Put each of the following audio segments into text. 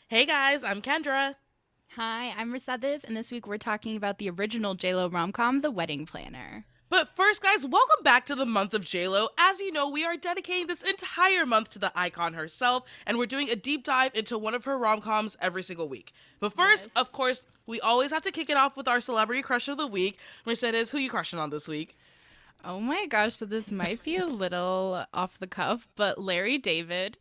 Hey guys, I'm Kendra. Hi, I'm Mercedes, and this week we're talking about the original J.Lo rom-com, The Wedding Planner. But first, guys, welcome back to the month of J.Lo. As you know, we are dedicating this entire month to the icon herself, and we're doing a deep dive into one of her rom-coms every single week. But first, Yes. of course, we always have to kick it off with our celebrity crush of the week. Mercedes, who you crushing on this week? Oh my gosh, so this might be a little off the cuff, but Larry David.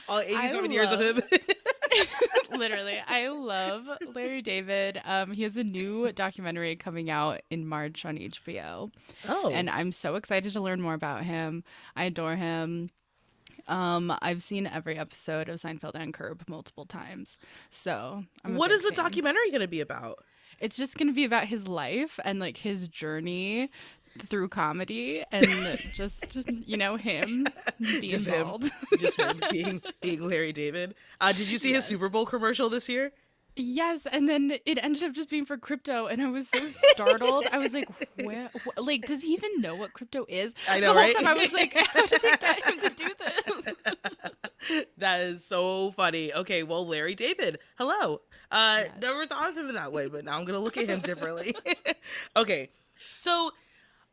All I 87 years of love him. literally, I love Larry David. He has a new documentary coming out in March on HBO, Oh. and I'm so excited to learn more about him. I adore him. I've seen every episode of Seinfeld and Curb multiple times, so I'm a What big is the fan. documentary going to be about? It's just going to be about his life and like his journey through comedy and just him being Just him. bald. Just him being Larry David. Did you see his Yes. Super Bowl commercial this year? Yes, and then it ended up just being for crypto, and I was so startled. I was like, "Where? Like, does he even know what crypto is?" I The know, whole right? time I was like, "How did they get him to do this?" That is so funny. Okay, well, Larry David, hello. Yes. Never thought of him in that way, but now I'm gonna look at him differently. Okay, so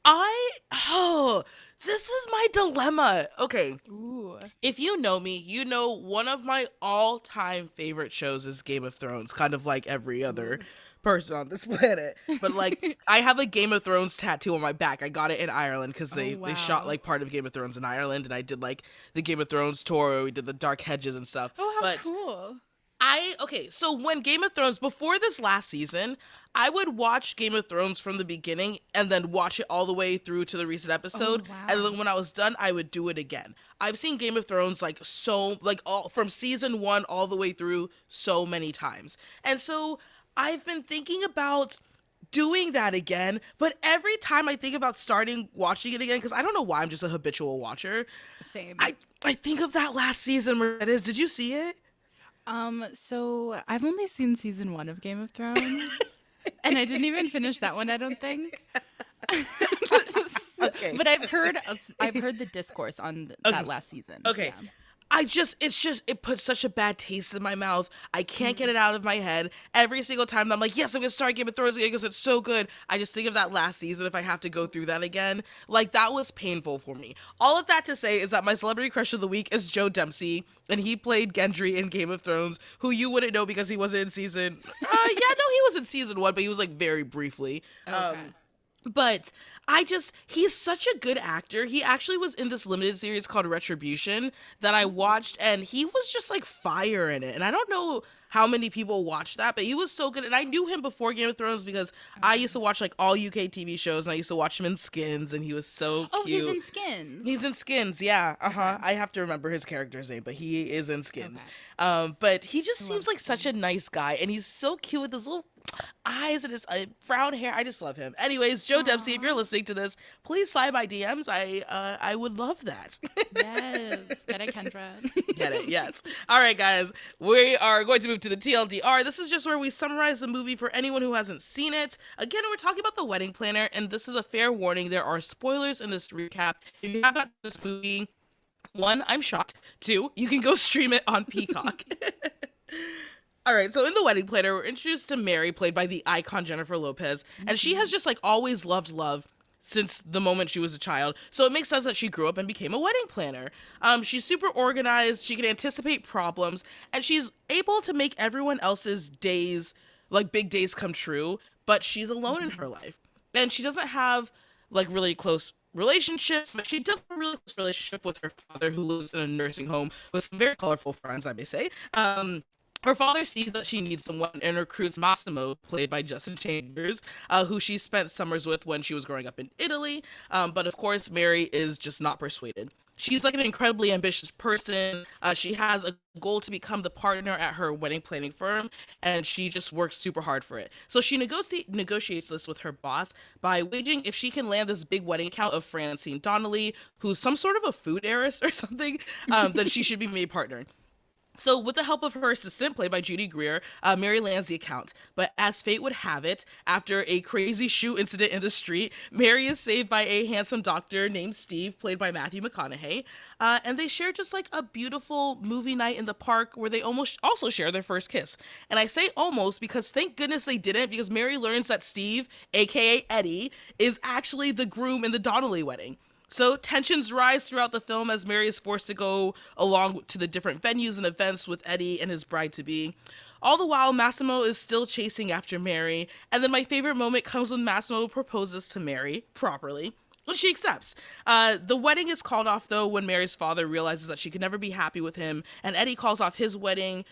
I oh, this is my dilemma. Okay, Ooh. if you know me, you know one of my all-time favorite shows is Game of Thrones, kind of like every other Ooh. person on this planet. But like I have a Game of Thrones tattoo on my back. I got it in Ireland because Oh they shot wow. like part of Game of Thrones in Ireland, and I did like the Game of Thrones tour. We did the Dark Hedges and stuff. Oh, how But cool. so when Game of Thrones, before this last season, I would watch Game of Thrones from the beginning and then watch it all the way through to the recent Oh episode. And then wow. when I was done, I would do it again. I've seen Game of Thrones like so, like all from season one all the way through so many times. And so I've been thinking about doing that again, but every time I think about starting watching it again, because I don't know why I'm just a habitual watcher, Same. I think of that last season where it is. Did you see it? So I've only seen season one of Game of Thrones, and I didn't even finish that one, I don't think. Okay. But I've heard the discourse on that Okay. last season. Okay. Yeah. It puts such a bad taste in my mouth. I can't get Mm. it out of my head. Every single time I'm like, yes, I'm gonna start Game of Thrones again because it's so good. I just think of that last season if I have to go through that again. Like, that was painful for me. All of that to say is that my celebrity crush of the week is Joe Dempsey, and he played Gendry in Game of Thrones, who you wouldn't know because he wasn't in season. Yeah, no, he was in season one, but he was like very briefly. Okay. But he's such a good actor. He actually was in this limited series called Retribution that I watched, and he was just like fire in it. And I don't know how many people watched that, but he was so good. And I knew him before Game of Thrones because I used Okay. to watch like all UK TV shows, and I used to watch him in Skins, and he was so Oh, he's cute. in Skins. He's in Skins, yeah. Okay. I have to remember his character's name, but he is in Skins. Okay. But he just I seems love like such a Skins. nice guy, and he's so cute with his little eyes and his brown hair. I just love him. Anyways, Joe Dempsey, if Aw. you're listening to this, please slide my DMs. I would love that. Yes. Get it, Kendra. Get it? Yes. All right, guys. We are going to move to the TLDR. This is just where we summarize the movie for anyone who hasn't seen it. Again, we're talking about The Wedding Planner, and this is a fair warning. There are spoilers in this recap. If you have not seen this movie, one, I'm shocked. Two, you can go stream it on Peacock. All right, so in The Wedding Planner, we're introduced to Mary, played by the icon Jennifer Lopez, and she has just like always loved love since the moment she was a child. So it makes sense that she grew up and became a wedding planner. She's super organized, she can anticipate problems, and she's able to make everyone else's days, like big days, come true, but she's alone in her life. And she doesn't have like really close relationships, but she does have a really close relationship with her father, who lives in a nursing home with some very colorful friends, I may say. Her father sees that she needs someone and recruits Massimo, played by Justin Chambers, who she spent summers with when she was growing up in Italy. But of course, Mary is just not persuaded. She's like an incredibly ambitious person. She has a goal to become the partner at her wedding planning firm, and she just works super hard for it. So she negotiates this with her boss by waging if she can land this big wedding account of Francine Donnelly, who's some sort of a food heiress or something, then she should be made partner. So, with the help of her assistant, played by Judy Greer, Mary lands the account. But as fate would have it, after a crazy shoe incident in the street, Mary is saved by a handsome doctor named Steve, played by Matthew McConaughey. And they share just like a beautiful movie night in the park where they almost also share their first kiss. And I say almost because thank goodness they didn't, because Mary learns that Steve, aka Eddie, is actually the groom in the Donnelly wedding. So tensions rise throughout the film as Mary is forced to go along to the different venues and events with Eddie and his bride to be. All the while, Massimo is still chasing after Mary, and then my favorite moment comes when Massimo proposes to Mary properly. And she accepts. The wedding is called off, though, when Mary's father realizes that she could never be happy with him, and Eddie calls off his wedding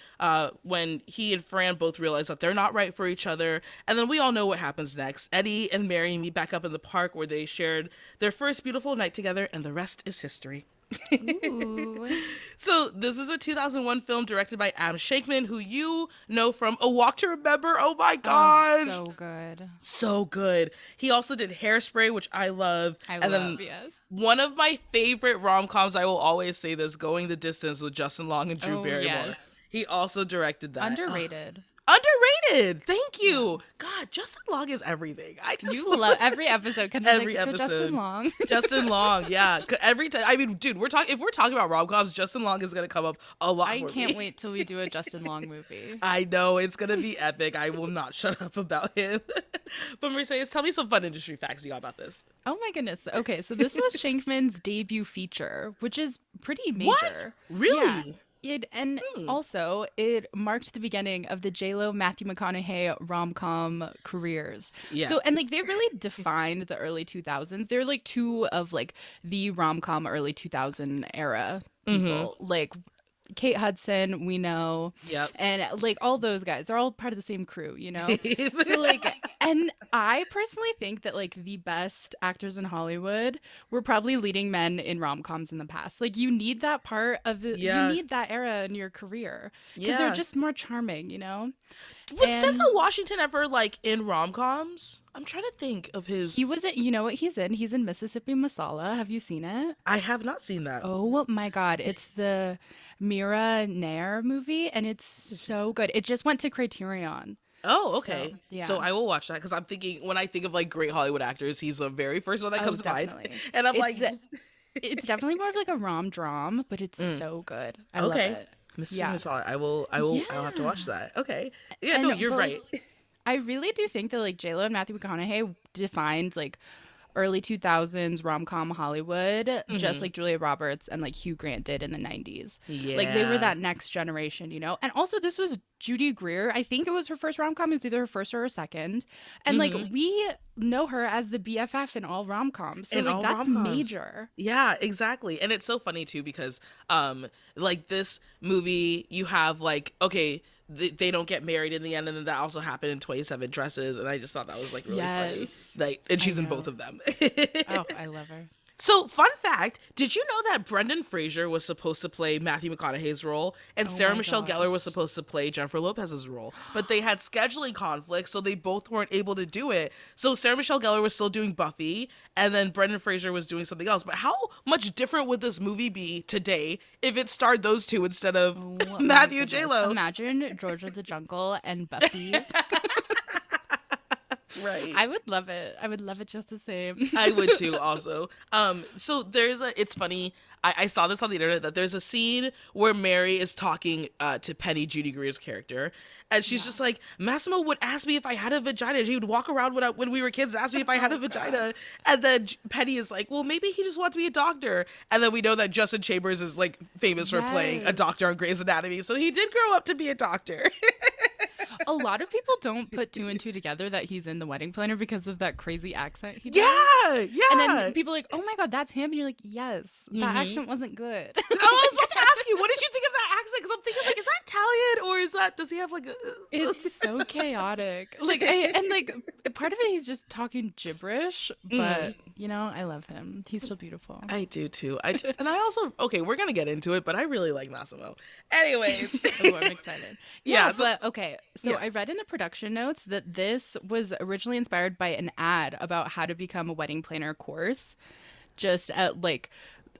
when he and Fran both realize that they're not right for each other. And then we all know what happens next. Eddie and Mary meet back up in the park where they shared their first beautiful night together, and the rest is history. Ooh. So this is a 2001 film directed by Adam Shankman, who you know from A Walk to Remember. Oh my gosh. Oh, so good. So good. He also did Hairspray, which I love. Yes. One of my favorite rom-coms, I will always say this, Going the Distance with Justin Long and Drew Oh, Barrymore. yes. He also directed that. Underrated. Underrated. Thank you. God, Justin Long is everything. I just You love every episode. every like, episode. So Justin Long. Justin Long, yeah. Every time, I mean, dude, if we're talking about rom-coms, Justin Long is gonna come up a lot. I for can't me. wait till we do a Justin Long movie. I know it's gonna be epic. I will not shut up about him. But Mercedes, tell me some fun industry facts you got about this. Oh my goodness. Okay, so this was Shankman's debut feature, which is pretty major. What? Really? Yeah. Also, it marked the beginning of the J.Lo, Matthew McConaughey rom-com careers. Yeah. So, and like they really defined the early 2000s. They're like two of like the rom-com early 2000 era people. Like Kate Hudson, we know. Yep. And like all those guys, they're all part of the same crew, you know? So like, and I personally think that like the best actors in Hollywood were probably leading men in rom-coms in the past. Like you need that part of the, Yeah. you need that era in your career because Yeah. they're just more charming, you know? Was And- Denzel Washington ever like in rom-coms? I'm trying to think of his. He was, you know what he's in? He's in Mississippi Masala. Have you seen it? I have not seen that. Oh my God. It's the Mira Nair movie and it's so good. It just went to Criterion. Oh, okay. So, yeah. So I will watch that because I'm thinking when I think of like great Hollywood actors, he's the very first one that Oh, comes to mind. definitely. And I'm It's, like, it's definitely more of like a rom-dram, but it's so good. I love okay. it. Mrs. Yeah. Masala, I'll have to watch that. Okay. Yeah, And- no, you're but, right. I really do think that like J.Lo and Matthew McConaughey defined like early 2000s rom-com Hollywood just like Julia Roberts and like Hugh Grant did in the 90s. Like they were Yeah. that next generation, you know? And also this was Judy Greer. I think it was her first rom-com. It was either her first or her second. And like we know her as the BFF in all rom-coms. So In like all that's rom-coms. major. Yeah, exactly. And it's so funny too because like this movie you have like okay, they don't get married in the end, and then that also happened in 27 Dresses, and I just thought that was like really funny. Yes. Like, and she's in know. both of them. Oh, I love her. So, fun fact, did you know that Brendan Fraser was supposed to play Matthew McConaughey's role and Oh Sarah my Michelle Gellar gosh. was supposed to play Jennifer Lopez's role? But they had scheduling conflicts, so they both weren't able to do it. So, Sarah Michelle Gellar was still doing Buffy, and then Brendan Fraser was doing something else. But how much different would this movie be today if it starred those two instead of Oh my Matthew goodness. J.Lo? Imagine George of the Jungle and Buffy. Right. I would love it. I would love it just the same. I would too also. So it's funny. I saw this on the internet that there's a scene where Mary is talking to Penny, Judy Greer's character, and she's just like, Massimo would ask me if I had a vagina. He would walk around when we were kids and ask me if I had a vagina. And then Penny is like, well, maybe he just wants to be a doctor. And then we know that Justin Chambers is like famous for playing a Yes. doctor on Grey's Anatomy. So he did grow up to be a doctor. A lot of people don't put two and two together that he's in The Wedding Planner because of that crazy accent he does. Yeah. And then people are like, oh my God, that's him. And you're like, yes, that accent wasn't good. I was about to ask you, what did you think of that accent? Because I'm thinking, like, is that Italian or does he have like a? It's so chaotic. Like, and like part of it, he's just talking gibberish, but you know, I love him. He's so beautiful. I do too. And I also we're gonna get into it, but I really like Massimo. Anyways, Oh, I'm excited. Yeah, Yeah, so- but okay. So yeah. I read in the production notes that this was originally inspired by an ad about how to become a wedding planner course. Just at like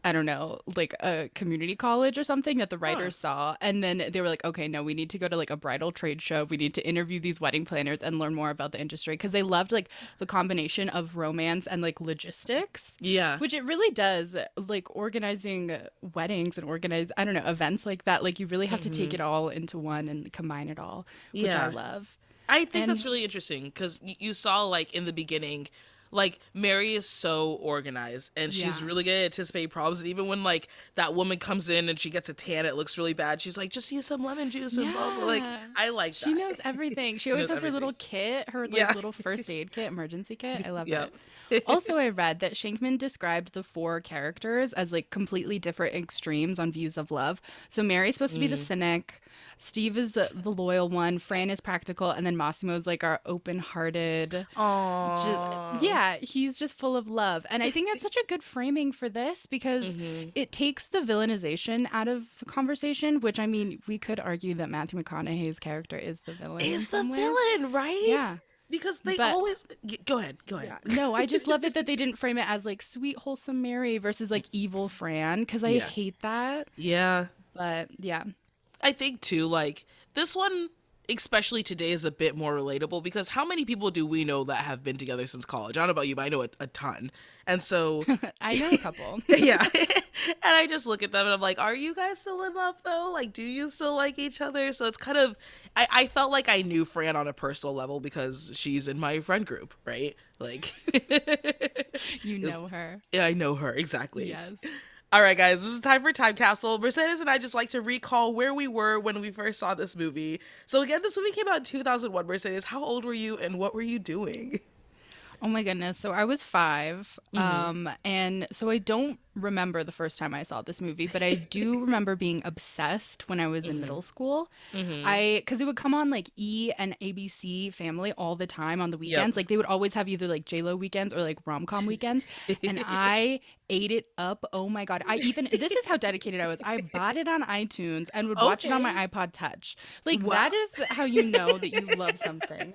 I don't know, like a community college or something that the Huh. writers saw. And then they were like, okay, no, we need to go to like a bridal trade show. We need to interview these wedding planners and learn more about the industry because they loved like the combination of romance and like logistics, Yeah. which it really does. Like organizing weddings and I don't know, events like that. Like you really have to take Hmm. it all into one and combine it all, which I Yeah. love. I think that's And really interesting because you saw like in the beginning, like Mary is so organized and she's yeah. really good at anticipating problems. And even when like that woman comes in and she gets a tan, it looks really bad. She's like, just use some lemon juice and blah blah. Like Yeah. I like She that. knows everything. She She always knows has her everything. little kit, her like Yeah. little first aid kit, emergency kit. I love Yep. it. Also, I read that Shankman described the four characters as like completely different extremes on views of love. So Mary's supposed to be the Mm. cynic, Steve is the loyal one, Fran is practical, and then Massimo's like our open-hearted. Just, Aww. yeah, he's just full of love. And I think that's such a good framing for this because Hmm. it takes the villainization out of the conversation, which I mean, we could argue that Matthew McConaughey's character is the villain in Is the some ways. villain right? Yeah. Because they But always go ahead. Go ahead. yeah, no, I just love it that they didn't frame it as like sweet, wholesome Mary versus like evil Fran because I Yeah. hate that. Yeah. But yeah, I think too, like this one, especially today, is a bit more relatable because how many people do we know that have been together since college? I don't know about you, but I know a ton. And so, I know a couple. yeah. And I just look at them and I'm like, are you guys still in love though? Like, do you still like each other? So it's kind of, I felt like I knew Fran on a personal level because she's in my friend group, right? Like, You it's- know her. yeah, I know her exactly. Yes. All right, guys, this is time for Time Capsule. Mercedes and I just like to recall where we were when we first saw this movie. So, again, this movie came out in 2001. Mercedes, how old were you and what were you doing? Oh my goodness. So I was 5. Hmm. And so I don't remember the first time I saw this movie, but I do remember being obsessed when I was in Hmm. middle school. Hmm. Because it would come on like E and ABC Family all the time on the Yep. weekends. Like they would always have either like J.Lo weekends or like rom-com weekends. And I ate it up. Oh my God. This is how dedicated I was. I bought it on iTunes and would watch it on Okay. my iPod Touch. Like Wow. that is how you know that you love something.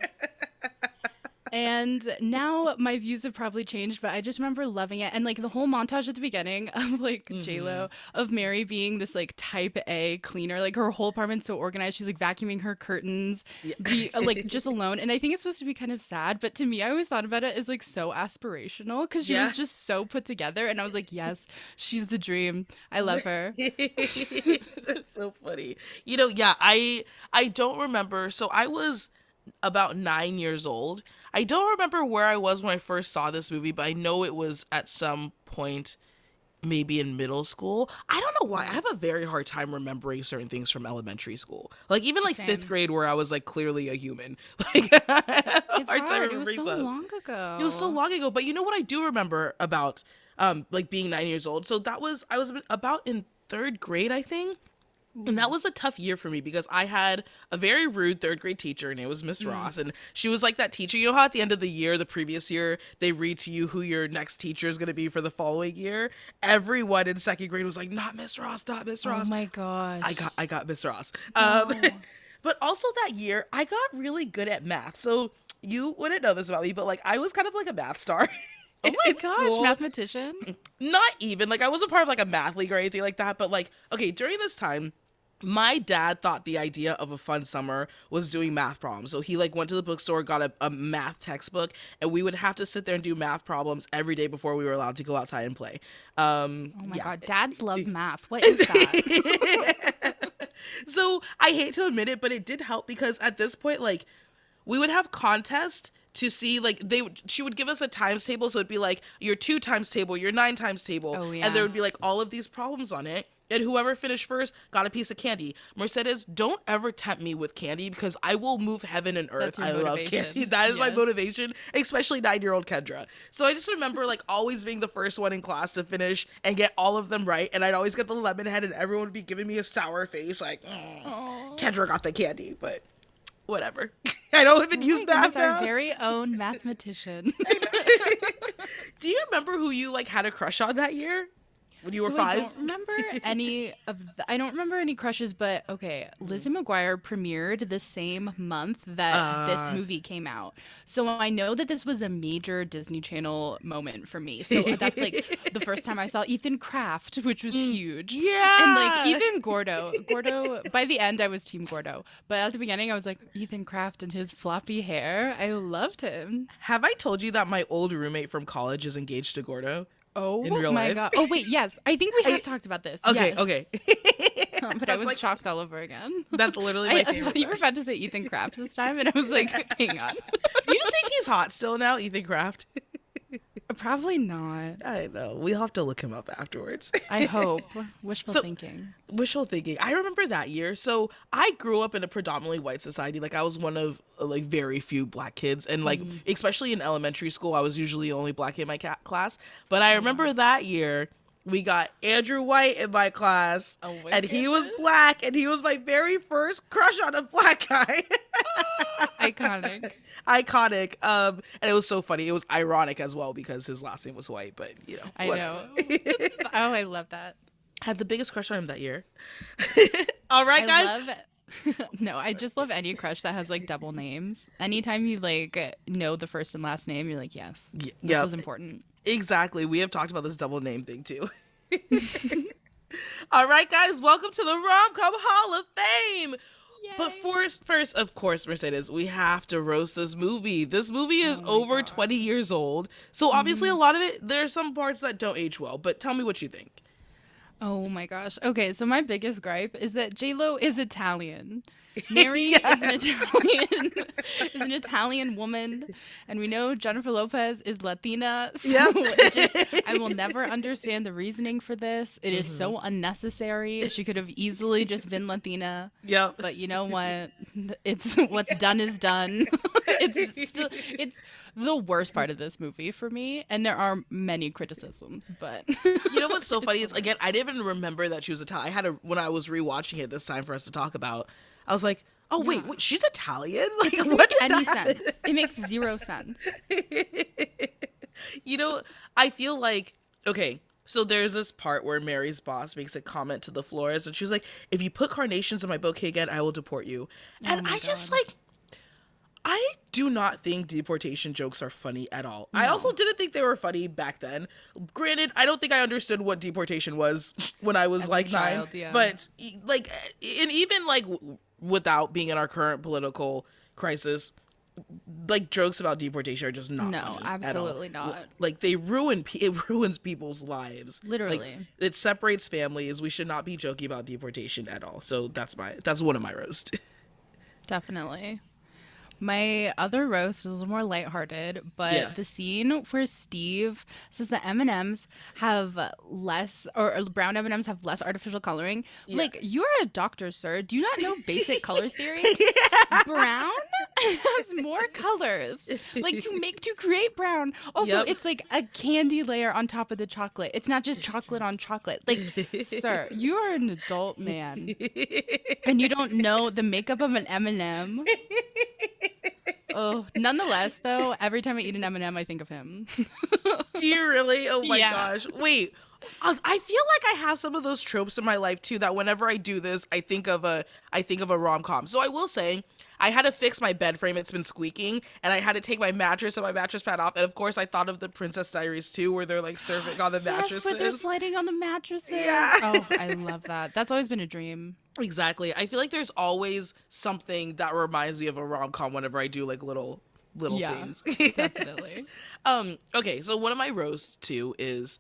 And now my views have probably changed, but I just remember loving it. And like the whole montage at the beginning of like Hmm. J.Lo, of Mary being this like type A cleaner, like her whole apartment's so organized. She's like vacuuming her curtains, Yeah. like just alone. And I think it's supposed to be kind of sad, but to me, I always thought about it as like so aspirational because she Yeah. was just so put together. And I was like, yes, she's the dream. I love her. That's so funny. Yeah, I don't remember. So I was about 9 years old. I don't remember where I was when I first saw this movie, but I know it was at some point maybe in middle school. I don't know why. I Yeah, have a very hard time remembering certain things from elementary school. Like even like fifth same. grade where I was like clearly a human. Like I have a It's hard time hard. It was remembering so stuff. long It was so ago. long ago, but you know what I do remember about like being 9 years old. So I was about in third grade, I think. And that Ooh. was a tough year for me because I had a very rude third grade teacher, and it was Miss Mm. Ross. And she was like that teacher. You know how at the end of the year, the previous year, they read to you who your next teacher is going to be for the following year? Everyone in second grade was like, not Miss Ross, not Miss Oh Ross. my I gosh. got I got Miss Ross. No. But also that year, I got really good at math. So you wouldn't know this about me, but like I was kind of like a math star Oh my in gosh, school. mathematician? Not even like I wasn't part of like a math league or anything like that, but like okay, during this time my dad thought the idea of a fun summer was doing math problems. So he like went to the bookstore, got a math textbook, and we would have to sit there and do math problems every day before we were allowed to go outside and play. Oh my Yeah. god, dads love math. What is that? So I hate to admit it, but it did help because at this point, like we would have contests to see like she would give us a times table, so it'd be like your 2 times table, your 9 times table, Oh and there yeah. would be like all of these problems on it, and whoever finished first got a piece of candy. Mercedes, don't ever tempt me with candy because I will move heaven and earth. That's your I love candy. motivation. That is my Yes. motivation, especially 9-year-old Kendra. So I just remember like always being the first one in class to finish and get all of them right, and I'd always get the lemon head, and everyone would be giving me a sour face like, Oh. Kendra got the candy, but whatever. I don't even Oh my use math goodness, our now. very own mathematician. Do you remember who you like had a crush on that year? when you were So I 5? don't remember any of I don't remember any crushes, but okay, Lizzie McGuire premiered the same month that this Uh, movie came out. So I know that this was a major Disney Channel moment for me. So that's like the first time I saw Ethan Kraft, which was huge. And like yeah. even Gordo, by the end I was team Gordo, but at the beginning I was like Ethan Kraft and his floppy hair. I loved him. Have I told you that my old roommate from college is engaged to Gordo in Oh real my life? god. Oh wait, yes. I think we have I, talked about this. okay, Yes. okay. But I That's was like shocked all over again. that's literally my I favorite thought you were part. about to say Ethan Kraft this time, and I was like, hang on. Do you think he's hot still now, Ethan Kraft? Probably not. I know. We'll have to look him up afterwards. I hope. Wishful So, thinking. wishful thinking. I remember that year. So I grew up in a predominantly white society. Like I was one of like very few black kids, and like especially in elementary school, I was usually the only black kid in my class. But I remember that year we got Andrew White in my class, Oh my and he was goodness. black, and he was my very first crush on a black guy. Iconic. Iconic. And it was so funny. It was ironic as well because his last name was White, but you know, I whatever. know. Oh, I love that. Had the biggest crush on him that year. All right, I guys. love No, I just love any crush that has like double names. Anytime you like know the first and last name, you're like, yes, this Yeah, was important. exactly. We have talked about this double name thing too. All right, guys, welcome to the Rom-Com Hall of Fame. But Yay. first, of course, Mercedes, we have to roast this movie. This movie is Oh my over God. 20 years old. So obviously a lot of it, there are some parts that don't age well, but tell me what you think. Oh my gosh. Okay, so my biggest gripe is that J.Lo is Italian. Mary Yes. is an Italian woman, and we know Jennifer Lopez is Latina. So Yep. I will never understand the reasoning for this. It is so unnecessary. She could have easily just been Latina. Yep. But you know what? It's what's done is done. It's the worst part of this movie for me, and there are many criticisms, but You know what's so funny is, again, I didn't even remember that she was Italian. I had when I was rewatching it this time for us to talk about, I was like, oh, wait, she's Italian? Like, doesn't what make did any that happen? sense. It makes zero sense. You know, I feel like, okay, so there's this part where Mary's boss makes a comment to the florist, and she's like, if you put carnations in my bouquet again, I will deport you. And Oh my I just, God. like, I do not think deportation jokes are funny at all. I No. also didn't think they were funny back then. Granted, I don't think I understood what deportation was when I was As a like 9. child, yeah. But like, and even like without being in our current political crisis, like jokes about deportation are just not No, funny absolutely at all. not. Like it ruins people's lives. Literally. Like, it separates families. We should not be joking about deportation at all. So that's one of my roast. Definitely. My other roast is a little more lighthearted, but Yeah. the scene where Steve says that M&Ms have less, or brown M&Ms have less artificial coloring. Yeah. Like, you're a doctor, sir. Do you not know basic color theory? Brown has more colors, like to create brown. Also, Yep. it's like a candy layer on top of the chocolate. It's not just chocolate on chocolate. Like, sir, you are an adult man, and you don't know the makeup of an M&M. Oh, nonetheless, though, every time I eat an M&M, I think of him. Do you really? Oh my Yeah. gosh. Wait. I feel like I have some of those tropes in my life too, that whenever I do this, I think of a rom-com. So I will say, I had to fix my bed frame. It's been squeaking, and I had to take my mattress and my mattress pad off. And of course, I thought of the Princess Diaries too, where they're like serving on the Yes, mattresses. where they're sliding on the mattresses. Yeah. Oh, I love that. That's always been a dream. Exactly. I feel like there's always something that reminds me of a rom-com whenever I do like little Yeah, things. definitely. Okay, so one of my roasts too is,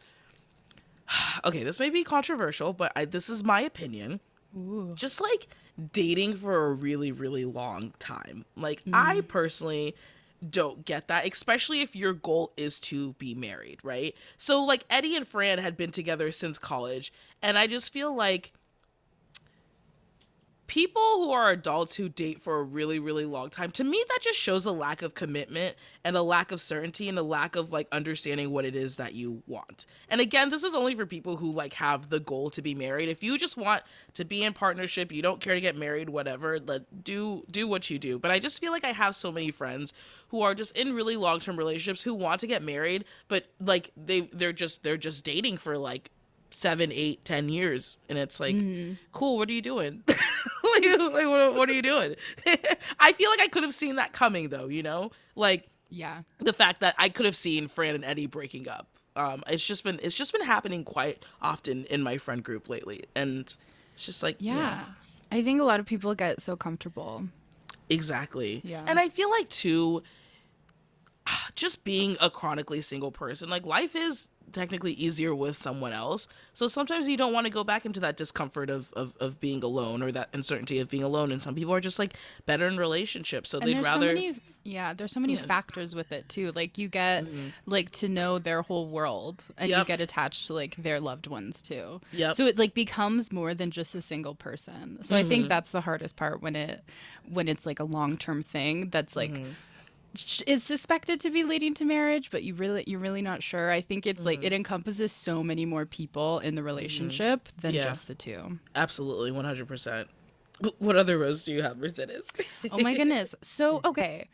okay, this may be controversial, but this is my opinion. Ooh. Just like dating for a really, really long time. Like, I personally don't get that, especially if your goal is to be married, right? So like Eddie and Fran had been together since college, and I just feel like people who are adults who date for a really, really long time, to me, that just shows a lack of commitment and a lack of certainty and a lack of like understanding what it is that you want. And again, this is only for people who like have the goal to be married. If you just want to be in partnership, you don't care to get married, whatever, do what you do. But I just feel like I have so many friends who are just in really long-term relationships who want to get married, but like they're just dating for like 7, 8, 10 years, and it's like, Mm-hmm. cool, what are you doing? What are you doing? I feel like I could have seen that coming, though, you know, like Yeah. the fact that I could have seen Fran and Eddie breaking up. It's just been happening quite often in my friend group lately, and it's just like, yeah. Yeah. I think a lot of people get so comfortable. Exactly. Yeah. And I feel like too, just being a chronically single person, like life is technically easier with someone else. So sometimes you don't want to go back into that discomfort of being alone, or that uncertainty of being alone. And some people are just like better in relationships. So And they'd there's rather. so many, yeah, there's so many factors with it too. Like you get like to know their whole world, and you Yep. get attached to like their loved ones too. Yep. So it like becomes more than just a single person. So I think that's the hardest part when it's like a long-term thing that's like is suspected to be leading to marriage, but you're really not sure. I think it's like it encompasses so many more people in the relationship than Yeah. just the two. Absolutely, 100%. What other rose do you have, Mercedes? Oh my goodness. So, okay.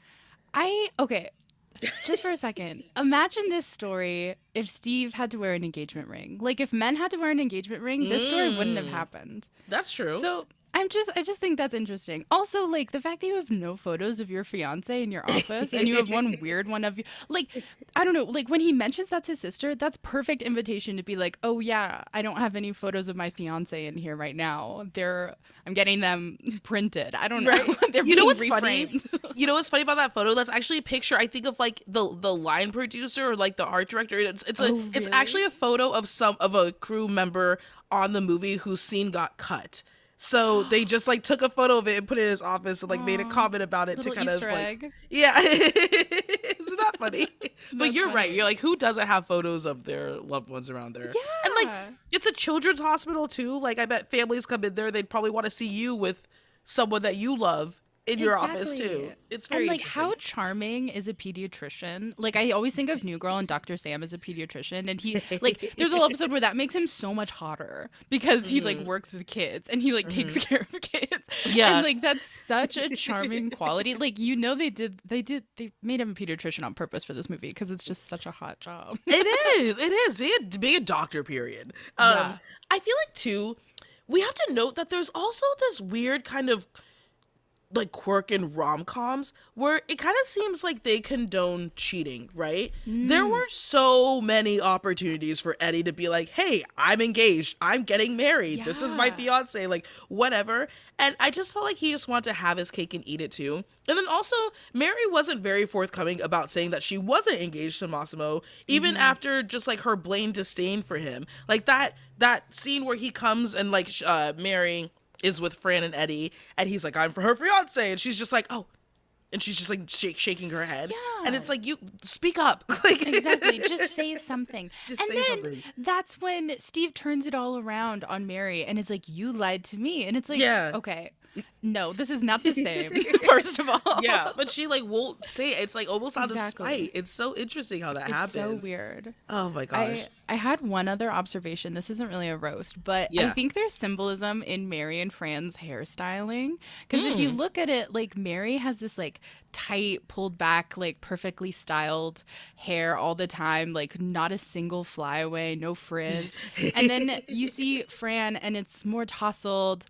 Just for a second. Imagine this story if Steve had to wear an engagement ring. Like if men had to wear an engagement ring, this story wouldn't have happened. That's true. So, I just think that's interesting. Also, like the fact that you have no photos of your fiance in your office and you have one weird one of you, like, I don't know, like when he mentions that's his sister, that's perfect invitation to be like, oh yeah, I don't have any photos of my fiance in here right now. I'm getting them printed. I don't know. Right. They're You know being what's funny? reframed. You know what's funny about that photo? That's actually a picture, I think, of like the line producer or like the art director. It's Oh, it's really? actually a photo of a crew member on the movie whose scene got cut. So they just like took a photo of it and put it in his office and like made a Aw, comment about it to little kind Easter of like, egg. yeah. Isn't that funny? But That's you're right. funny. You're like, who doesn't have photos of their loved ones around there? And like, Yeah. it's a children's hospital too. Like, I bet families come in there, they'd probably want to see you with someone that you love in your office too. Exactly. It's very And like interesting. how charming is a pediatrician? Like I always think of New Girl and Dr. Sam as a pediatrician, and he like there's a whole episode where that makes him so much hotter because he like works with kids and he like takes care of kids. Yeah. And like that's such a charming quality. Like they made him a pediatrician on purpose for this movie because it's just such a hot job. It is being a doctor, period. Yeah. I feel like too, we have to note that there's also this weird kind of like quirk in rom-coms where it kind of seems like they condone cheating, right? There were so many opportunities for Eddie to be like, hey, I'm engaged, I'm getting married, this is my Yeah. fiance, like whatever. And I just felt like he just wanted to have his cake and eat it too. And then also Mary wasn't very forthcoming about saying that she wasn't engaged to Massimo, even after just like her blatant disdain for him. Like that scene where he comes and like Mary is with Fran and Eddie, and he's like, I'm for her fiance, and she's just like, oh, and she's just like shaking her head, and it's Yeah. like, you speak up, like Exactly. Just say something. Just And say then something. that's when Steve turns it all around on Mary and is like, you lied to me. And it's like, Yeah. okay, no, this is not the same, first of all. Yeah, but she like won't say it. It's like almost out of Exactly. spite. It's so interesting how that It's happens. so weird. Oh my gosh. I had one other observation. This isn't really a roast, but I Yeah. think there's symbolism in Mary and Fran's hairstyling. Because if you look at it, like Mary has this like tight, pulled back, like perfectly styled hair all the time, like not a single flyaway, no frizz. And then you see Fran and it's more tousled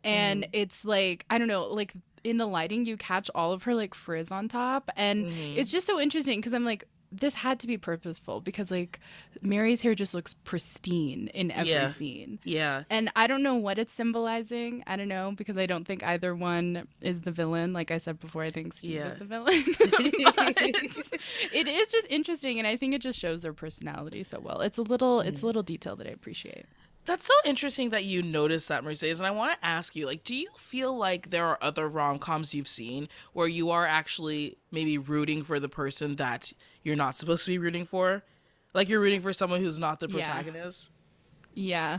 and it's like, I don't know, like in the lighting, you catch all of her like frizz on top. And it's just so interesting because I'm like, this had to be purposeful because like Mary's hair just looks pristine in every Yeah. scene. Yeah. And I don't know what it's symbolizing. I don't know because I don't think either one is the villain. Like I said before, I think Steve Yeah. is the villain. But it is just interesting and I think it just shows their personality so well. It's a little detail that I appreciate. That's so interesting that you noticed that, Mercedes. And I want to ask you, like, do you feel like there are other rom-coms you've seen where you are actually maybe rooting for the person that you're not supposed to be rooting for? Like you're rooting for someone who's not the Yeah. protagonist? Yeah.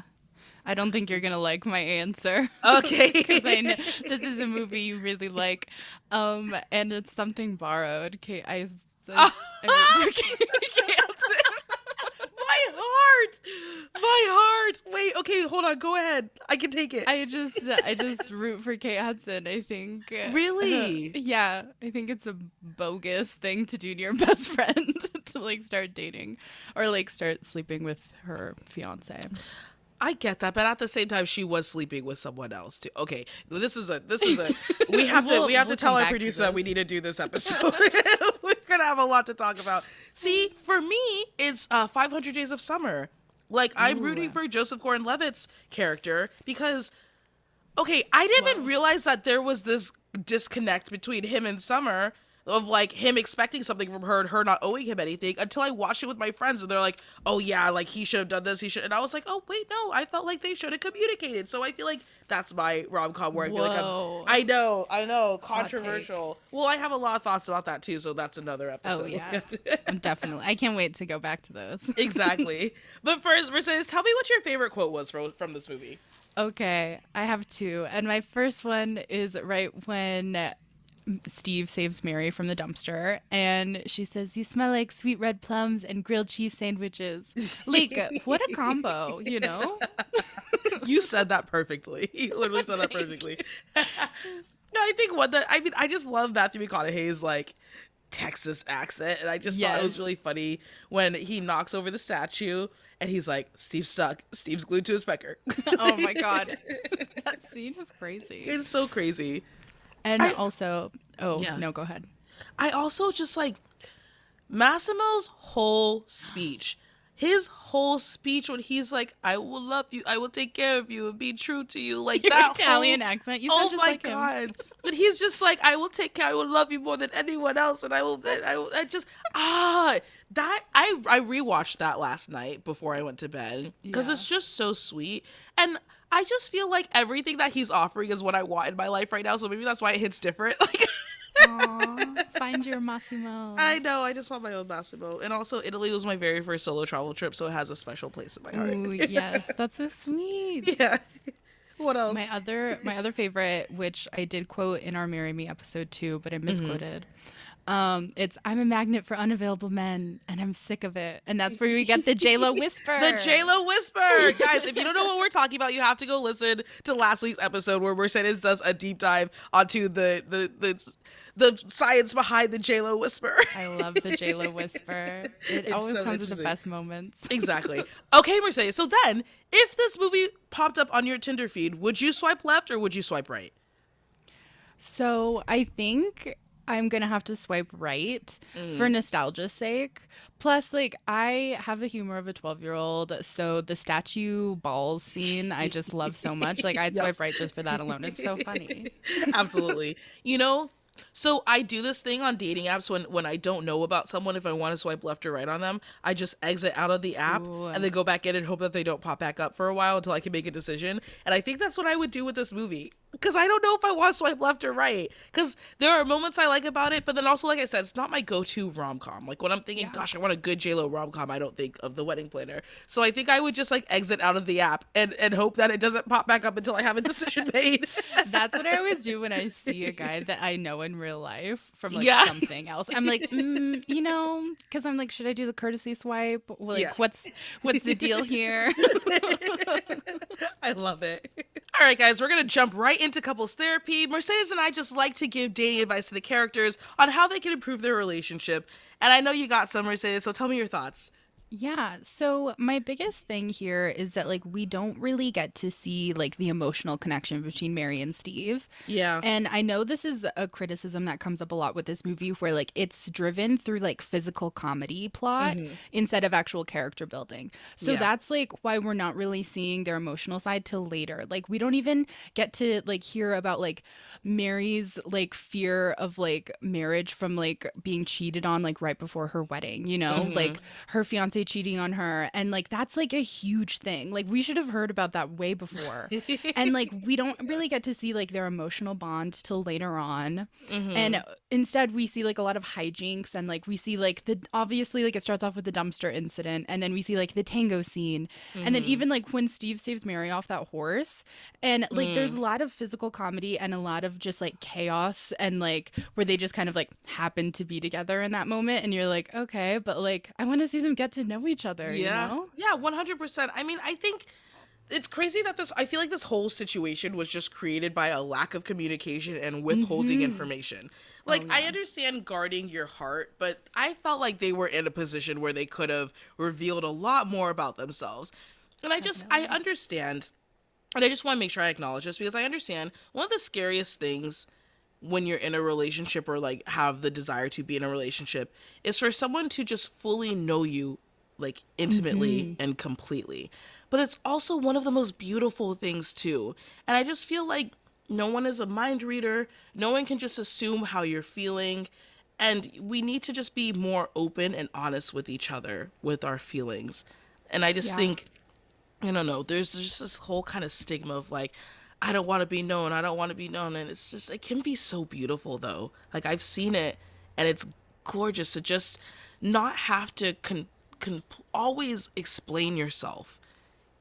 I don't think you're gonna like my answer. Okay. Because I know this is a movie you really like, and it's Something Borrowed. I root for Kate Hudson. My heart. Wait, okay, hold on. Go ahead. I can take it. I just root for Kate Hudson. I think. Really? Yeah, I think it's a bogus thing to do to your best friend to like start dating or like start sleeping with her fiance. I get that, but at the same time, she was sleeping with someone else too. Okay, this is a we have to We'll tell come our back to producer that this. we need to do this episode. We're gonna have a lot to talk about. See, for me, it's 500 Days of Summer. Like I'm Ooh. rooting for Joseph Gordon-Levitt's character because okay, I didn't even Whoa. realize that there was this disconnect between him and Summer of like him expecting something from her and her not owing him anything until I watched it with my friends and they're like, oh yeah, like he should have done this, he should, and I was like, oh wait, no, I felt like they should have communicated. So I feel like that's my rom-com where I feel like Whoa. I know, Hot take. controversial. Well, I have a lot of thoughts about that too, so that's another Oh episode. yeah. Definitely. I can't wait to go back to those. Exactly. But first, Mercedes, tell me what your favorite quote was from this movie. Okay, I have two. And my first one is right when Steve saves Mary from the dumpster and she says, "You smell like sweet red plums and grilled cheese sandwiches." Like, what a combo, you know? You said that perfectly. You literally said that perfectly. No, I think I just love Matthew McConaughey's like Texas accent, and I just thought it was Yes. really funny when he knocks over the statue and he's like, "Steve's stuck. Steve's glued to his pecker." Oh my God. That scene was crazy. It's so crazy. And I- also, oh, Yeah. no, go ahead. I also just like Massimo's whole speech. His whole speech when he's like, "I will love you, I will take care of you and be true to you," like Your that Italian whole, accent. You oh sound just my like him. god! But he's just like, "I will take care, I will love you more than anyone else," and I just that I rewatched that last night before I went to bed because Yeah. it's just so sweet, and I just feel like everything that he's offering is what I want in my life right now. So maybe that's why it hits different. Like. Aw, find your Massimo. I know. I just want my own Massimo. And also, Italy was my very first solo travel trip, so it has a special place in my heart. Ooh, yes, that's so sweet. Yeah. What else? My other favorite, which I did quote in our Marry Me episode too, but I Mm-hmm. misquoted. It's "I'm a magnet for unavailable men, and I'm sick of it." And that's where we get the J.Lo whisper. The J.Lo whisper. Guys, if you don't know what we're talking about, you have to go listen to last week's episode where Mercedes does a deep dive onto the science behind the J.Lo whisper. I love the J.Lo whisper. It It's always so comes with the interesting. best moments. Exactly. Okay, Mercedes. So then, if this movie popped up on your Tinder feed, would you swipe left or would you swipe right? So I think I'm gonna have to swipe right Mm. for nostalgia's sake. Plus, like, I have the humor of a 12-year-old, so the statue balls scene I just love so much. Like, I'd Yep. swipe right just for that alone. It's so funny. Absolutely. You know, so I do this thing on dating apps when I don't know about someone, if I want to swipe left or right on them, I just exit out of the app Ooh. and then go back in and hope that they don't pop back up for a while until I can make a decision. And I think that's what I would do with this movie. Because I don't know if I want to swipe left or right. Because there are moments I like about it, but then also, like I said, it's not my go-to rom-com. Like when I'm thinking, Yeah. gosh, I want a good J.Lo rom-com, I don't think of The Wedding Planner. So I think I would just like exit out of the app and hope that it doesn't pop back up until I have a decision made. That's what I always do when I see a guy that I know in real life from like Yeah. something else. I'm like, because I'm like, should I do the courtesy swipe? Like, Yeah. what's the deal here? I love it. All right, guys, we're going to jump right into couples therapy. Mercedes and I just like to give dating advice to the characters on how they can improve their relationship. And I know you got some, Mercedes, so tell me your thoughts. Yeah, so my biggest thing here is that like we don't really get to see like the emotional connection between Mary and Steve. Yeah. And I know this is a criticism that comes up a lot with this movie where like it's driven through like physical comedy plot instead of actual character building. So Yeah. that's like why we're not really seeing their emotional side till later. Like we don't even get to like hear about like Mary's like fear of like marriage from like being cheated on like right before her wedding, you know? Like her fiance cheating on her, and like that's like a huge thing. Like we should have heard about that way before. And like we don't really get to see like their emotional bond till later on. And instead we see like a lot of hijinks, and like we see like the obviously like it starts off with the dumpster incident, and then we see like the tango scene, and then even like when Steve saves Mary off that horse, and like there's a lot of physical comedy and a lot of just like chaos, and like where they just kind of like happen to be together in that moment, and you're like, okay, but like I want to see them get to know each other, Yeah. you know? Yeah, 100%. I mean, I think it's crazy that I feel like this whole situation was just created by a lack of communication and withholding information. Like, I understand guarding your heart, but I felt like they were in a position where they could have revealed a lot more about themselves. And I Definitely. understand, and I just want to make sure I acknowledge this because I understand one of the scariest things when you're in a relationship or like have the desire to be in a relationship is for someone to just fully know you like intimately Hmm. and completely. But it's also one of the most beautiful things too. And I just feel like no one is a mind reader. No one can just assume how you're feeling. And we need to just be more open and honest with each other with our feelings. And I just Yeah. think I don't know. There's just this whole kind of stigma of like, I don't want to be known. I don't want to be known. And it's just, it can be so beautiful though. Like I've seen it and it's gorgeous to just not have to always explain yourself.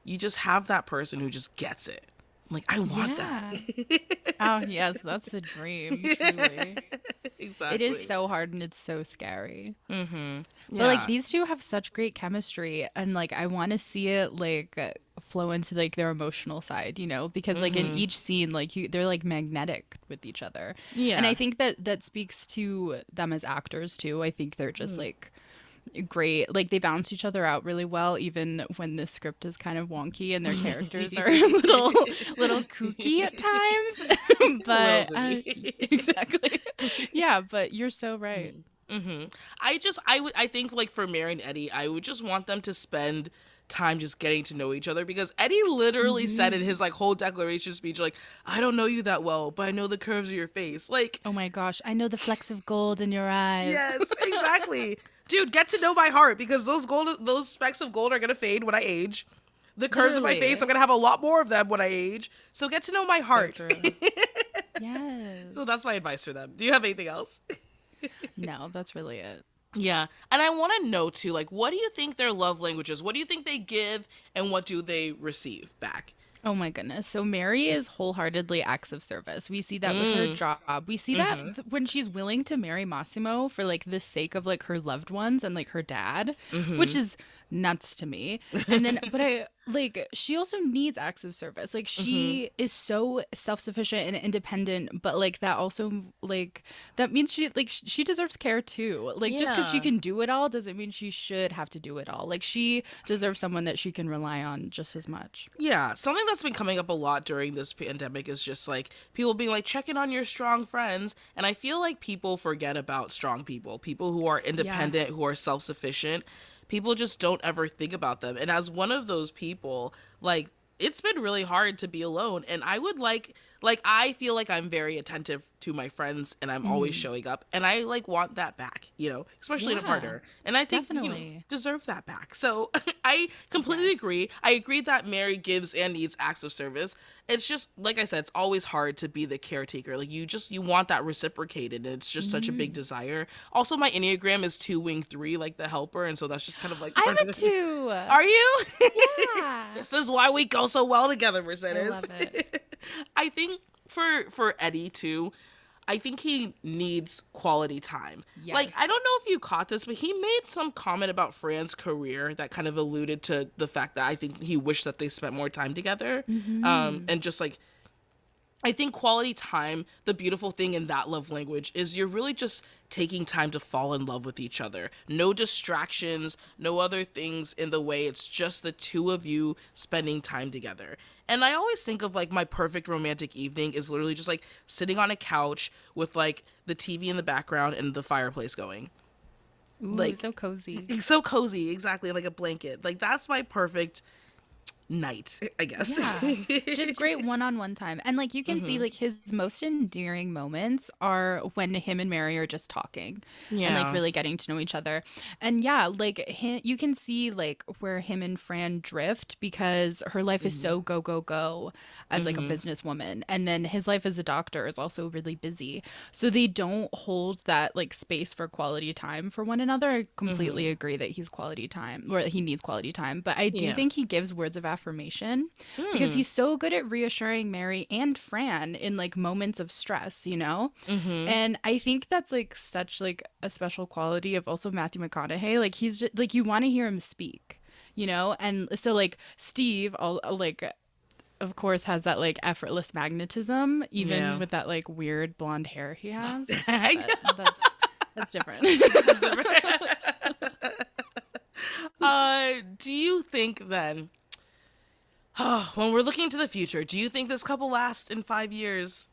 You just have that person who just gets it. I'm like, I want that. Yeah. Oh, yes, that's the dream, truly. It is Exactly. so hard and it's so scary. Mm-hmm. But like Yeah. these two have such great chemistry and like I want to see it like flow into like their emotional side, because like in Mm-hmm. each scene like they're like magnetic with each other. And I Yeah. think that that speaks to them as actors too. I think they're just like great. Like they balance each other out really well even when the script is kind of wonky and their characters are a little kooky at times. A little But bit. exactly. Yeah, but you're so right. Mm-hmm. I think like for Mary and Eddie, I would just want them to spend time just getting to know each other because Eddie literally said in Mhm. his like whole declaration speech like I don't know you that well, but I know the curves of your face. Like, Oh my gosh, I know the flecks of gold in your eyes. yes, exactly. Dude, get to know my heart because those specks of gold are going to fade when I age. The curves of my face, Literally. I'm going to have a lot more of them when I age. So get to know my So heart. true. Yes. So that's my advice for them. Do you have anything else? No, that's really it. Yeah. And I want to know too, like, what do you think their love languages? What do you think they give and what do they receive back? Oh my goodness. So Mary is wholeheartedly acts of service. We see that with her Mm. job. We see that Mm-hmm. when she's willing to marry Massimo for like the sake of like her loved ones and like her dad, which Mm-hmm. is nuts to me. And then but I like she also needs acts of service. Like Mm-hmm. she is so self-sufficient and independent, but like that also like that means she deserves care too. Like just cuz she Yeah. can do it all doesn't mean she should have to do it all. Like she deserves someone that she can rely on just as much. Yeah. Something that's been coming up a lot during this pandemic is just like people being like, check in on your strong friends. And I feel like people forget about strong people who are Yeah. independent, who are self sufficient. People just don't ever think about them. And as one of those people, like, it's been really hard to be alone. And I would I feel like I'm very attentive to my friends and I'm always Mhm. showing up. And I like want that back, especially in a Yeah, partner. And I think, definitely. deserve that back. So I completely Yes. agree. I agree that Mary gives and needs acts of service. It's just like I said, it's always hard to be the caretaker. Like you want that reciprocated, and it's just such a big Mhm. desire. Also, my enneagram is 2 wing 3, like the helper, and so that's just kind of like I'm part a of it. 2. Are you? Yeah. This is why we go so well together, I Mercedes. love it. I think for Eddie too, I think he needs quality time. Like, I Yes. don't know if you caught this, but he made some comment about Fran's career that kind of alluded to the fact that I think he wished that they spent more time together. Mhm. And just like I think quality time, the beautiful thing in that love language is you're really just taking time to fall in love with each other. No distractions, no other things in the way. It's just the two of you spending time together. And I always think of like my perfect romantic evening is literally just like sitting on a couch with like the TV in the background and the fireplace going. Ooh, Like so cozy. it's so cozy, exactly, like a blanket. Like that's my perfect night, I guess. Yeah. Just great one-on-one time. And like you can see Hmm. like his most endearing moments are when him and Mary are just talking and like Yeah. really getting to know each other. And yeah, like you can see like where him and Fran drift because her life is Hmm. so go go go as like a Hmm. businesswoman and then his life as a doctor is also really busy. So they don't hold that like space for quality time for one another. I completely Hmm. agree that he's quality time or he needs quality time, but I do Yeah. think he gives words of affirmation because Hmm. he's so good at reassuring Mary and Fran in like moments of stress. Hmm. And I think that's like such like a special quality of also Matthew McConaughey. Like he's just like you want to hear him speak. And so like Steve all like of course has that like effortless magnetism even Yeah. with that like weird blonde hair he has. I But know. that's different. Do you think then? When we're looking to the future, do you think this couple lasts in 5 years?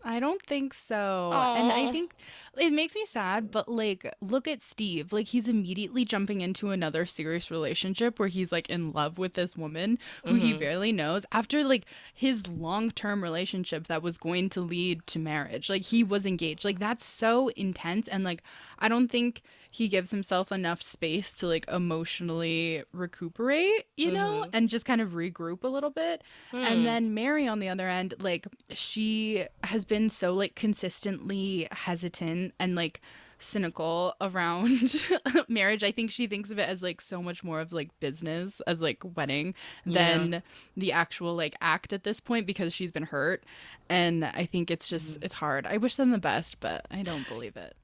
I don't think so. And I Oh. think it makes me sad, but like, look at Steve. Like, he's immediately jumping into another serious relationship where he's like in love with this woman who he Mm-hmm. barely knows after like his long-term relationship that was going to lead to marriage. Like, he was engaged. Like, that's so intense. And like, I don't think he gives himself enough space to like emotionally recuperate, Mm-hmm. and just kind of regroup a little bit. And Hmm. then Mary, on the other end, like, she has been so like consistently hesitant and like cynical around marriage. I think she thinks of it as like so much more of like business as like wedding Yeah. than the actual like act at this point because she's been hurt. And I think it's just it's hard. I wish them the best, but I don't believe it.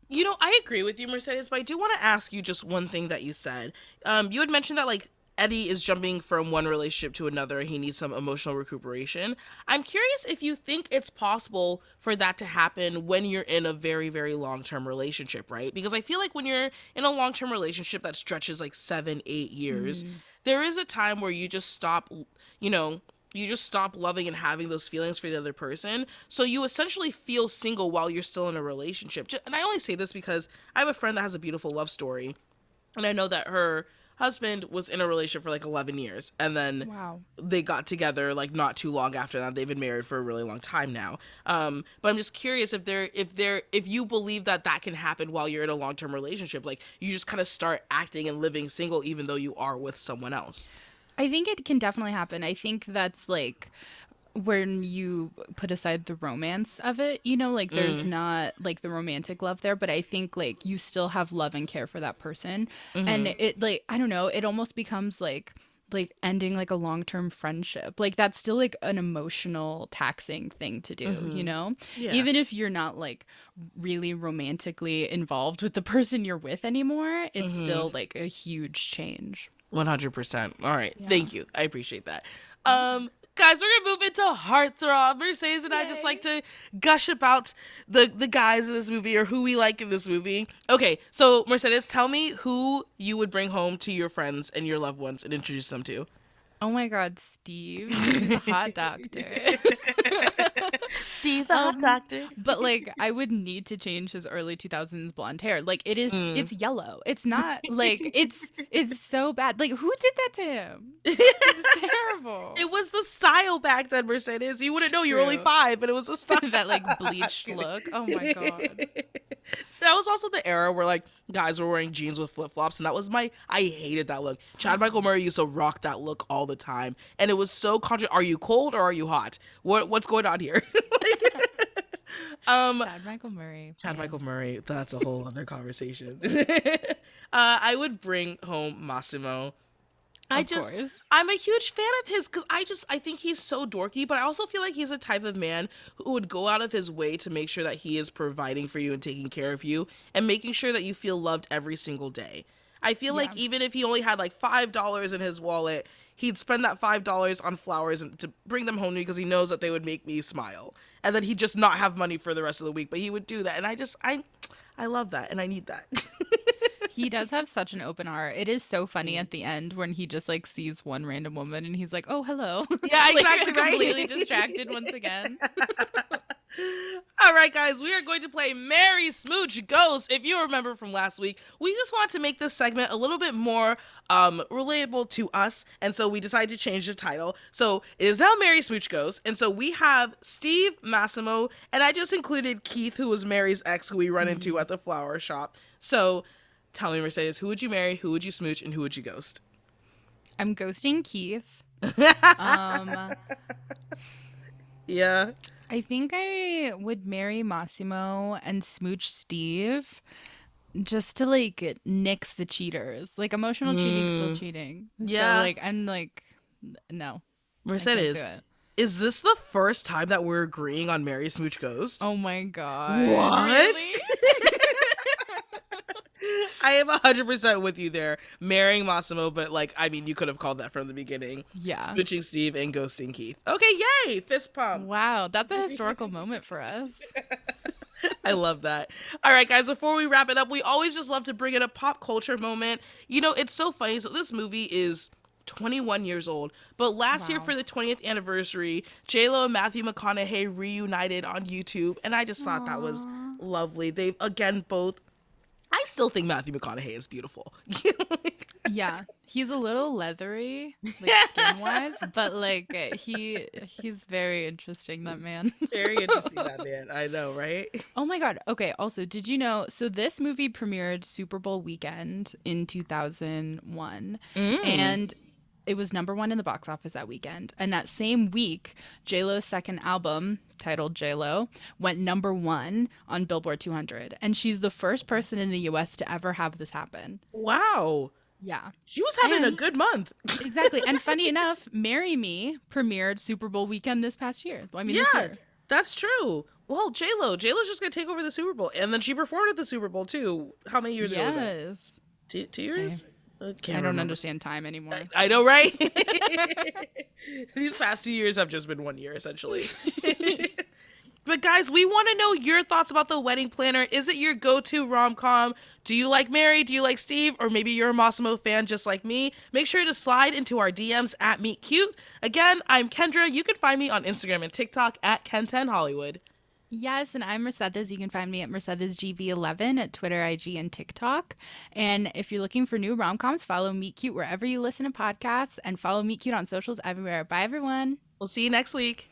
I agree with you, Mercedes, but I do want to ask you just one thing that you said. You had mentioned that like Eddie is jumping from one relationship to another. He needs some emotional recuperation. I'm curious if you think it's possible for that to happen when you're in a very, very long term relationship, right? Because I feel like when you're in a long term relationship that stretches like 7, 8 years, Mm. there is a time where you know, you just stop loving and having those feelings for the other person. So you essentially feel single while you're still in a relationship. And I only say this because I have a friend that has a beautiful love story. And I know that her husband was in a relationship for like 11 years. And then Wow. they got together like not too long after that. They've been married for a really long time now. But I'm just curious if you believe that that can happen while you're in a long-term relationship. Like you just kind of start acting and living single even though you are with someone else. I think it can definitely happen. I think that's like when you put aside the romance of it, like there's Mm. not like the romantic love there, but I think like you still have love and care for that person. And Mm-hmm. it like, I don't know, it almost becomes like ending like a long-term friendship. Like that's still like an emotional taxing thing to do, Mm-hmm. Yeah. Even if you're not like really romantically involved with the person you're with anymore, it's Mm-hmm. still like a huge change. 100%. All right. Yeah. Thank you. I appreciate that. Yeah. Guys, we're gonna move into Heartthrob. Mercedes and I just like Yay. to gush about the guys in this movie or who we like in this movie. Okay, so Mercedes, tell me who you would bring home to your friends and your loved ones and introduce them to. Oh my God, Steve, the hot doctor. Steve, the hot um, doctor. but like I would need to change his early 2000s blonde hair. Like Mm. it's yellow. It's not like it's so bad. Like who did that to him? It's terrible. It was the style back then, Mercedes. You wouldn't know. You're only True. 5, but it was the style. That like bleached look. Oh my God. That was also the era where like guys were wearing jeans with flip flops, and that was I hated that look. Chad Michael Murray used to rock that look all the time, and it was so Are you cold or are you hot? What's going on here? um, Chad Michael Murray, Chad man. Michael Murray. That's a whole other conversation. I would bring home Massimo. I Of just course. I'm a huge fan of his because I think he's so dorky, but I also feel like he's a type of man who would go out of his way to make sure that he is providing for you and taking care of you and making sure that you feel loved every single day. I feel like Yeah. even if he only had like $5 in his wallet, he'd spend that $5 on flowers and to bring them home to me because he knows that they would make me smile. And then he'd just not have money for the rest of the week, but he would do that. And I love that and I need that. He does have such an open heart. It is so funny at the end when he just like sees one random woman and he's like, "Oh, hello." Yeah, exactly Like completely right. distracted once again. All right, guys, we are going to play Mary Smooch Ghost. If you remember from last week, we just want to make this segment a little bit more relatable to us, and so we decided to change the title. So it is now Mary Smooch Ghost, and so we have Steve, Massimo, and I just included Keith, who was Mary's ex, who we run into Mm. at the flower shop. So tell me, Mercedes, who would you marry, who would you smooch, and who would you ghost? I'm ghosting Keith. Um, Yeah. I think I would marry Massimo and smooch Steve just to like nix the cheaters. Like emotional cheating, still Mm, cheating. So yeah. like I'm like, no, I can't do Mercedes, it. is this the first time that we're agreeing on Mary Smooch Ghost? Oh my God, What? really? I am 100% with you there. Marrying Massimo, but like, I mean, you could have called that from the beginning. Yeah. Switching Steve and ghosting Keith. Okay, yay! Fist pump. Wow, that's a historical moment for us. I love that. All right, guys, before we wrap it up, we always just love to bring in a pop culture moment. It's so funny. So, this movie is 21 years old. But last year Wow. for the 20th anniversary, J.Lo and Matthew McConaughey reunited on YouTube, and I just thought that was Aww. lovely. They've again both. I still think Matthew McConaughey is beautiful. Yeah, he's a little leathery, like skin wise, but like he's very interesting, that man. Very interesting, that man. I know, right? Oh my God. Okay. Also, did you know? So this movie premiered Super Bowl weekend in 2001, Mm. and it was number one in the box office that weekend. And that same week, J.Lo's second album, titled J.Lo, went number one on Billboard 200. And she's the first person in the U.S. to ever have this happen. Wow. Yeah. She was having a And good month. exactly. And funny enough, Marry Me premiered Super Bowl weekend this past year. I mean, this Yeah, year. that's true. Well, J-Lo's just gonna take over the Super Bowl, and then she performed at the Super Bowl too. How many years ago was that? Yes. Two I, years? I I can't don't remember. understand time anymore. I know, right? These past 2 years have just been 1 year, essentially. But guys, we want to know your thoughts about The Wedding Planner. Is it your go-to rom-com? Do you like Mary? Do you like Steve? Or maybe you're a Massimo fan just like me? Make sure to slide into our DMs at Meet Cute. Again, I'm Kendra. You can find me on Instagram and TikTok at Ken10Hollywood. Yes, and I'm Mercedes. You can find me at MercedesGV11 at Twitter, IG, and TikTok. And if you're looking for new rom-coms, follow Meet Cute wherever you listen to podcasts and follow Meet Cute on socials everywhere. Bye, everyone. We'll see you next week.